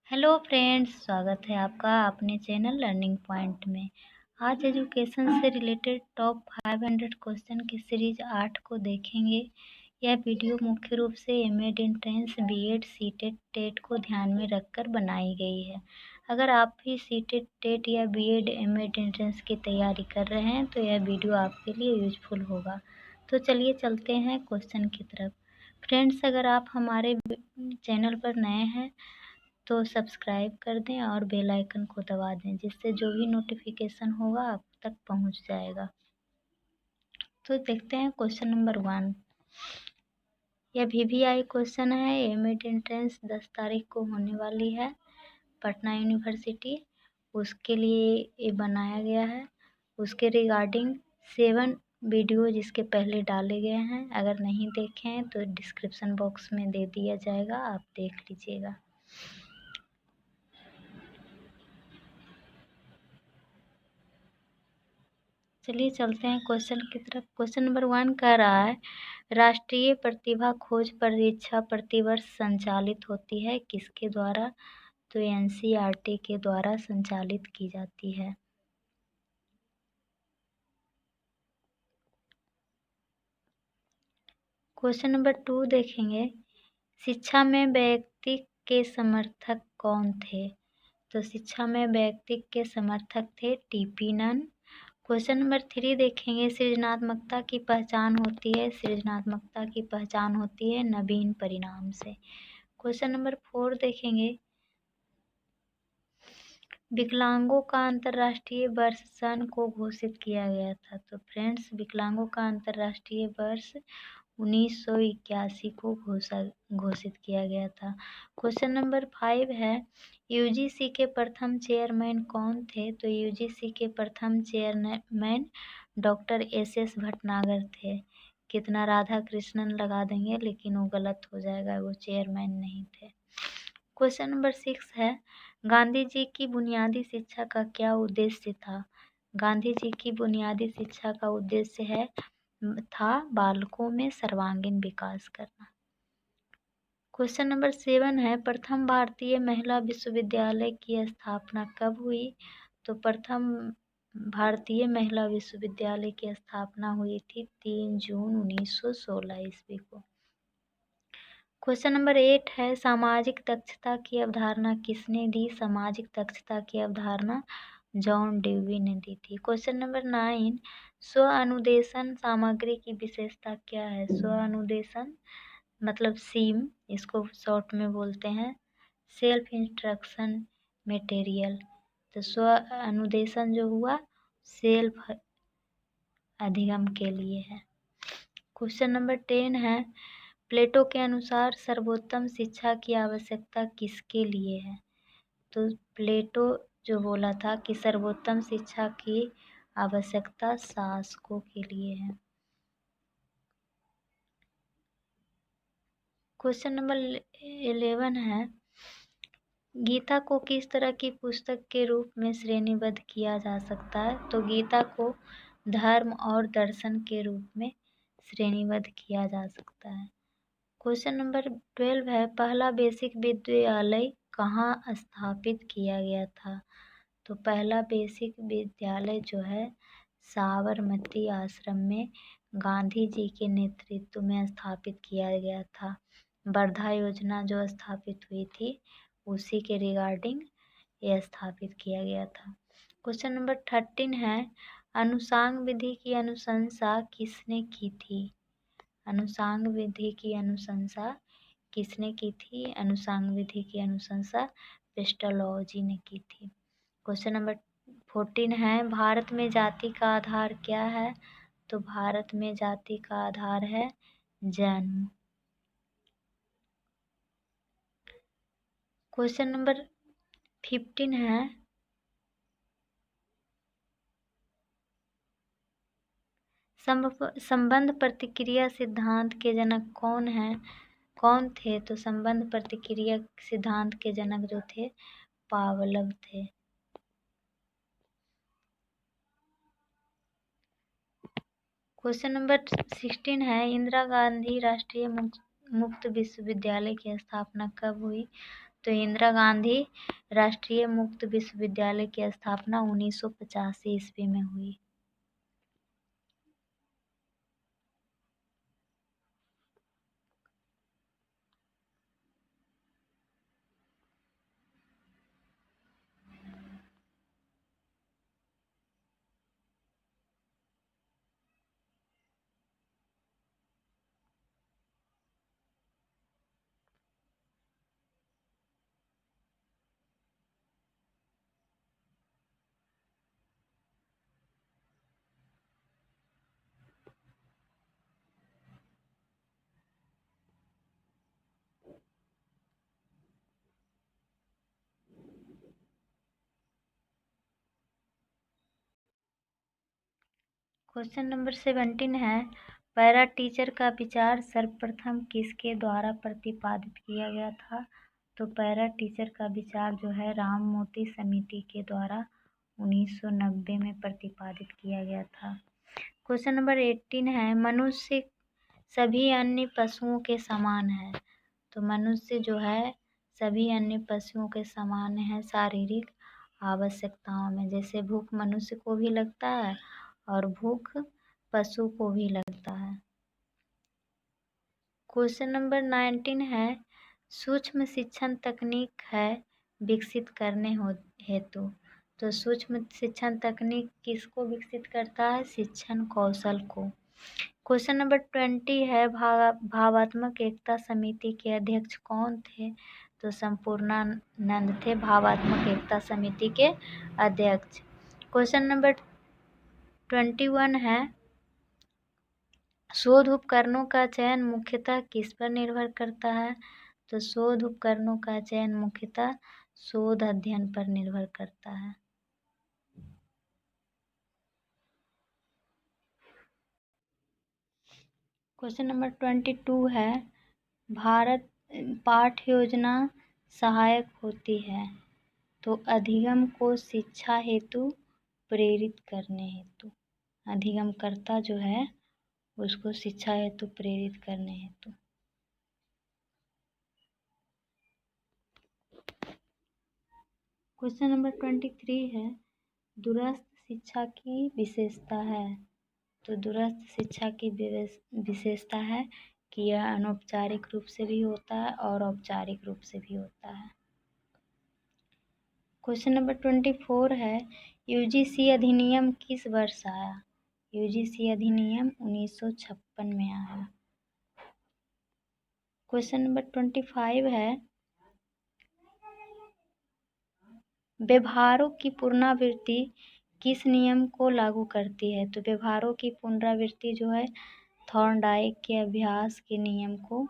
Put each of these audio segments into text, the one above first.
Hello friends, स्वागत है आपका अपने चैनल लर्निंग पॉइंट में। आज एजुकेशन से रिलेटेड टॉप 500 क्वेश्चन की सीरीज 8 को देखेंगे। यह वीडियो मुख्य रूप से MEd entrance, BEd, CTET, TET को ध्यान में रखकर बनाई गई है। अगर आप भी सीटेट, टेट या बीएड, एमएड एंट्रेंस की तैयारी कर रहे हैं तो यह वीडियो आपके लिए यूजफुल होगा। तो चलिए चलते हैं क्वेश्चन की तरफ। फ्रेंड्स, अगर आप हमारे चैनल पर नए हैं तो सब्सक्राइब कर दें और बेल आइकन को दबा दें, जिससे जो भी नोटिफिकेशन होगा आप तक पहुंच जाएगा। तो देखते हैं क्वेश्चन नंबर 1। यह वीवीआई क्वेश्चन है। एमएड एंट्रेंस 10 तारीख को होने वाली है, पटना यूनिवर्सिटी। उसके लिए ये बनाया गया है। उसके रिगार्डिंग 7 वीडियो जिसके पहले डाले गए हैं, अगर नहीं देखे हैं तो डिस्क्रिप्शन बॉक्स में दे दिया जाएगा, आप देख लीजिएगा। चलिए चलते हैं क्वेश्चन की तरफ। क्वेश्चन नंबर 1 कह रहा है, राष्ट्रीय प्रतिभा खोज परीक्षा प्रतिवर्ष संचालित होती है किसके द्वारा? तो एनसीईआरटी के द्वारा संचालित की जाती है। क्वेश्चन नंबर 2 देखेंगे, शिक्षा में व्यक्ति के समर्थक कौन थे? तो शिक्षा में व्यक्ति के समर्थक थे टीपी नन। क्वेश्चन नंबर 3 देखेंगे, सृजनात्मकता की पहचान होती है, सृजनात्मकता की पहचान होती है नवीन परिणाम से। क्वेश्चन नंबर 4 देखेंगे, विकलांगों का अंतर्राष्ट्रीय वर्ष सन को घोषित किया गया था। तो फ्रेंड्स, विकलांगों का अंतर्राष्ट्रीय वर्ष 1981 को घोषित किया गया था। क्वेश्चन नंबर 5 है, यूजीसी के प्रथम चेयरमैन कौन थे? तो यूजीसी के प्रथम चेयरमैन डॉक्टर एस भटनागर थे। कितना राधा कृष्णन लगा देंगे, लेकिन वो गलत हो जाएगा, वो चेयरमैन नहीं थे। क्वेश्चन नंबर 6 है, गांधी जी की बुनियादी शिक्षा का क्या उद्देश्य था? गांधी जी की बुनियादी शिक्षा का उद्देश्य था बालकों में सर्वांगीण विकास करना। क्वेश्चन नंबर 7 है, प्रथम भारतीय महिला विश्वविद्यालय की स्थापना कब हुई? तो प्रथम भारतीय महिला विश्वविद्यालय की स्थापना हुई थी 3 जून 1916 ईस्वी को। क्वेश्चन नंबर 8 है, सामाजिक दक्षता की अवधारणा किसने दी? सामाजिक दक्षता की अवधारणा जॉन डेवी ने दी थी। क्वेश्चन नंबर 9, स्व अनुदेशन सामग्री की विशेषता क्या है? स्व अनुदेशन मतलब सीम, इसको शॉर्ट में बोलते हैं, सेल्फ इंस्ट्रक्शन मटेरियल। तो स्व अनुदेशन जो हुआ सेल्फ अधिगम के लिए है। क्वेश्चन नंबर 10 है, प्लेटो के अनुसार सर्वोत्तम शिक्षा की आवश्यकता किसके लिए है? तो प्लेटो जो बोला था कि सर्वोत्तम शिक्षा की आवश्यकता शासकों के लिए है। क्वेश्चन नंबर 11 है, गीता को किस तरह की पुस्तक के रूप में श्रेणीबद्ध किया जा सकता है? तो गीता को धर्म और दर्शन के रूप में श्रेणीबद्ध किया जा सकता है। क्वेश्चन नंबर 12 है, पहला बेसिक विद्यालय कहाँ स्थापित किया गया था? तो पहला बेसिक विद्यालय जो है साबरमती आश्रम में गांधी जी के नेतृत्व में स्थापित किया गया था। वर्धा योजना जो स्थापित हुई थी उसी के रिगार्डिंग यह स्थापित किया गया था। क्वेश्चन नंबर 13 है, अनुसांग विधि की अनुशंसा किसने की थी? अनुसांग विधि की अनुशंसा किसने की थी? अनुसांग विधि की अनुशंसा पेस्टोलॉजी ने की थी। क्वेश्चन नंबर 14 है, भारत में जाति का आधार क्या है? तो भारत में जाति का आधार है जन्म। क्वेश्चन नंबर 15 है, संबंध प्रतिक्रिया सिद्धांत के जनक कौन थे? तो संबंध प्रतिक्रिया सिद्धांत के जनक जो थे पावलव थे। क्वेश्चन नंबर 16 है, इंदिरा गांधी राष्ट्रीय मुक्त विश्वविद्यालय की स्थापना कब हुई? तो इंदिरा गांधी राष्ट्रीय मुक्त विश्वविद्यालय की स्थापना 1985 ईस्वी में हुई। क्वेश्चन नंबर 17 है, पैरा टीचर का विचार सर्वप्रथम किसके द्वारा प्रतिपादित किया गया था? तो पैरा टीचर का विचार जो है राममूर्ति समिति के द्वारा 1990 में प्रतिपादित किया गया था। क्वेश्चन नंबर 18 है, मनुष्य सभी अन्य पशुओं के समान है। तो मनुष्य जो है सभी अन्य पशुओं के समान है शारीरिक आवश्यकताओं में, जैसे भूख मनुष्य को भी लगता है और भूख पशु को भी लगता है। क्वेश्चन नंबर 19 है, सूक्ष्म शिक्षण तकनीक है विकसित करने हेतु। तो सूक्ष्म शिक्षण तकनीक किसको विकसित करता है? शिक्षण कौशल को। क्वेश्चन नंबर 20 है, भावात्मक एकता समिति के अध्यक्ष कौन थे? तो संपूर्णानंद थे भावात्मक एकता समिति के अध्यक्ष। क्वेश्चन नंबर 21 है, शोध उपकरणों का चयन मुख्यतः किस पर निर्भर करता है? तो शोध उपकरणों का चयन मुख्यतः शोध अध्ययन पर निर्भर करता है। क्वेश्चन नंबर 22 है, भारत पाठ्य योजना सहायक होती है तो अधिगम को शिक्षा हेतु प्रेरित करने हेतु। अधिगमकर्ता जो है उसको शिक्षा हेतु प्रेरित करने हेतु। क्वेश्चन नंबर 23 है, दूरस्थ शिक्षा की विशेषता है। तो दूरस्थ शिक्षा की विशेषता है कि यह अनौपचारिक रूप से भी होता है और औपचारिक रूप से भी होता है। क्वेश्चन नंबर 24 है, यूजीसी अधिनियम किस वर्ष आया? यूजीसी अधिनियम 1956 में आया। क्वेश्चन नंबर 25 है, व्यवहारों की पुनरावृत्ति किस नियम को लागू करती है? तो व्यवहारों की पुनरावृत्ति जो है थॉर्नडाइक के अभ्यास के नियम को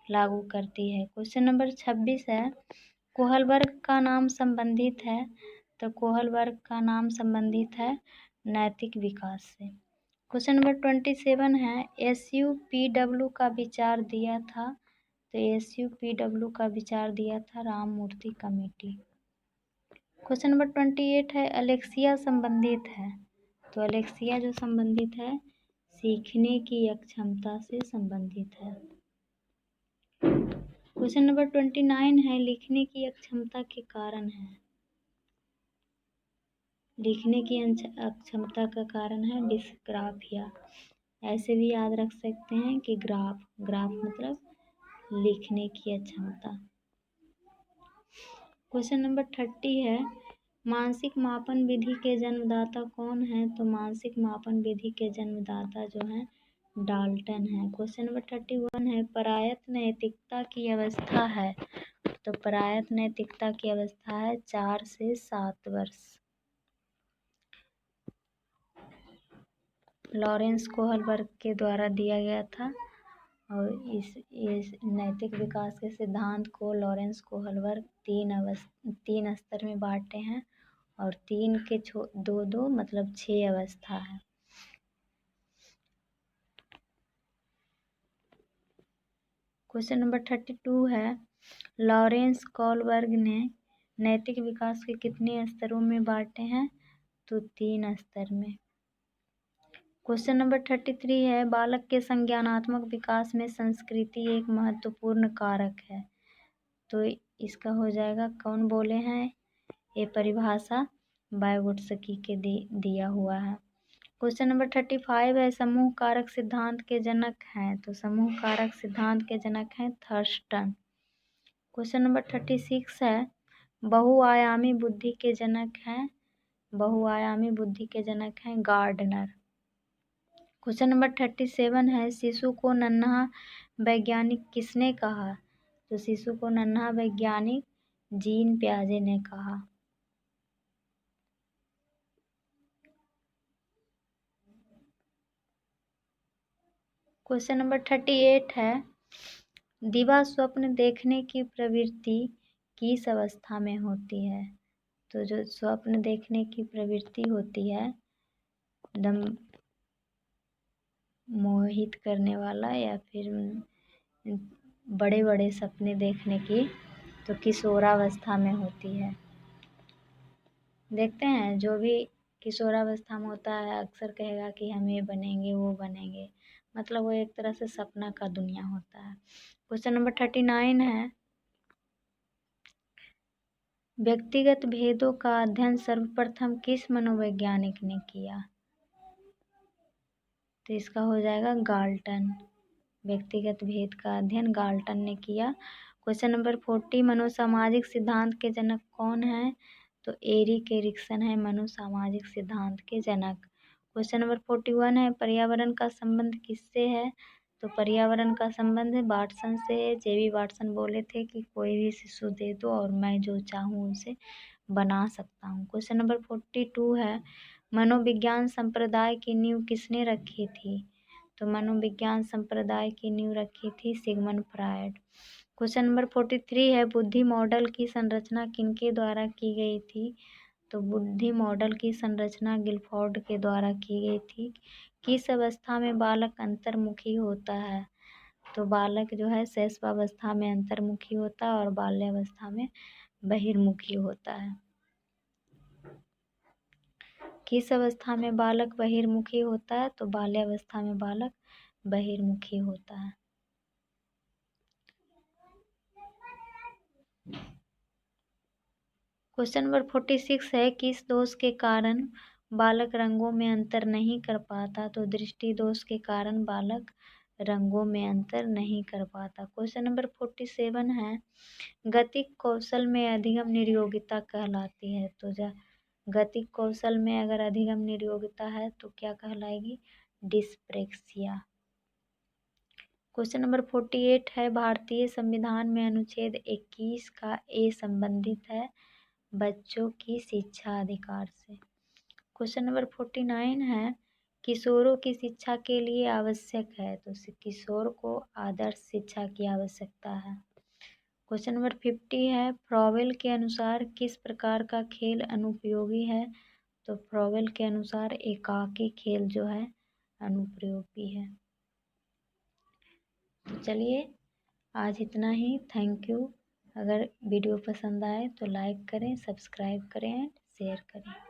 लागू करती है। क्वेश्चन नंबर 26 है, कोहल वर्ग का नाम संबंधित है। तो कोहल वर्ग का नाम संबंधित है नैतिक विकास से। क्वेश्चन नंबर 27 है, SUPW का विचार दिया था। तो SUPW का विचार दिया था राममूर्ति कमेटी। क्वेश्चन नंबर 28 है, अलेक्सिया संबंधित है। तो अलेक्सिया जो संबंधित है सीखने की अक्षमता से संबंधित है। क्वेश्चन नंबर 29 है, लिखने की अक्षमता के कारण है। लिखने की अक्षमता का कारण है डिस्ग्राफिया। ऐसे भी याद रख सकते हैं कि ग्राफ मतलब लिखने की अक्षमता। क्वेश्चन नंबर 30 है, मानसिक मापन विधि के जन्मदाता कौन है? तो मानसिक मापन विधि के जन्मदाता जो है डाल्टन है। क्वेश्चन नंबर 31 है, परायत नैतिकता की अवस्था है। तो परायत नैतिकता की अवस्था है 4 से 7 वर्ष। लॉरेंस कोहलबर्ग के द्वारा दिया गया था और इस नैतिक विकास के सिद्धांत को लॉरेंस कोहलबर्ग 3 स्तर में बांटे हैं और 3 के 2 मतलब 6 अवस्था है। क्वेश्चन नंबर 32 है, लॉरेंस कोहलबर्ग ने नैतिक विकास के कितने स्तरों में बांटे हैं? तो 3 स्तर में। क्वेश्चन नंबर 33 है, बालक के संज्ञानात्मक विकास में संस्कृति एक महत्वपूर्ण कारक है। तो इसका हो जाएगा कौन बोले हैं, ये परिभाषा वाइगोत्स्की के दिया हुआ है। क्वेश्चन नंबर 35 है, समूह कारक सिद्धांत के जनक हैं। तो समूह कारक सिद्धांत के जनक हैं थर्स्टन। क्वेश्चन नंबर 36 है, बहुआयामी बुद्धि के जनक हैं, बहुआयामी बुद्धि के जनक हैं गार्डनर। क्वेश्चन नंबर 37 है, शिशु को नन्हा वैज्ञानिक किसने कहा। तो शिशु को नन्हा वैज्ञानिक जीन पियाजे ने कहा। क्वेश्चन नंबर 38 है, दिवा स्वप्न देखने की प्रवृत्ति किस अवस्था में होती है। तो जो स्वप्न देखने की प्रवृत्ति होती है, एकदम मोहित करने वाला या फिर बड़े बड़े सपने देखने की, तो किशोरावस्था में होती है। देखते हैं जो भी किशोरावस्था में होता है अक्सर कहेगा कि हम ये बनेंगे वो बनेंगे, मतलब वो एक तरह से सपना का दुनिया होता है। क्वेश्चन नंबर 39 है, व्यक्तिगत भेदों का अध्ययन सर्वप्रथम किस मनोवैज्ञानिक ने किया। तो इसका हो जाएगा गाल्टन। व्यक्तिगत भेद का अध्ययन गाल्टन ने किया। क्वेश्चन नंबर 40, मनोसामाजिक सिद्धांत के जनक कौन है। तो एरिक एरिक्सन है मनोसामाजिक सिद्धांत के जनक। क्वेश्चन नंबर 41 है, पर्यावरण का संबंध किससे है। तो पर्यावरण का संबंध वाटसन से है। जेबी वाटसन बोले थे कि कोई भी शिशु दे दो और मैं जो चाहूँ उसे बना सकता हूँ। क्वेश्चन नंबर 42 है, मनोविज्ञान संप्रदाय की नींव किसने रखी थी। तो मनोविज्ञान संप्रदाय की नींव रखी थी सिगमंड फ्रायड। क्वेश्चन नंबर 43 है, बुद्धि मॉडल की संरचना किनके द्वारा की गई थी। तो बुद्धि मॉडल की संरचना गिलफोर्ड के द्वारा की गई थी। किस अवस्था में बालक अंतर्मुखी होता है। तो बालक जो है शैशवावस्था में अंतर्मुखी होता है और बाल्यावस्था में बहिर्मुखी होता है। किस अवस्था में बालक बहिर्मुखी होता है। तो बाल्यावस्था में बालक बहिर्मुखी होता है। क्वेश्चन नंबर 46 है, किस दोष के कारण बालक रंगों में अंतर नहीं कर पाता। तो दृष्टि दोष के कारण बालक रंगों में अंतर नहीं कर पाता। क्वेश्चन नंबर 47 है, गतिक कौशल में अधिगम निर्योगिता कहलाती है। तो गतिक कौशल में अगर अधिगम निर्योगिता है तो क्या कहलाएगी, डिस्प्रेक्सिया। क्वेश्चन नंबर 48 है, भारतीय संविधान में अनुच्छेद 21 का ए संबंधित है बच्चों की शिक्षा अधिकार से। क्वेश्चन नंबर 49 है, किशोरों की शिक्षा के लिए आवश्यक है। तो किशोर को आदर्श शिक्षा की आवश्यकता है। क्वेश्चन नंबर 50 है, फ्रॉवेल के अनुसार किस प्रकार का खेल अनुपयोगी है। तो फ्रॉवेल के अनुसार एकाकी खेल जो है अनुपयोगी है। तो चलिए आज इतना ही। Thank you. अगर वीडियो पसंद आए तो लाइक करें, सब्सक्राइब करें, शेयर करें।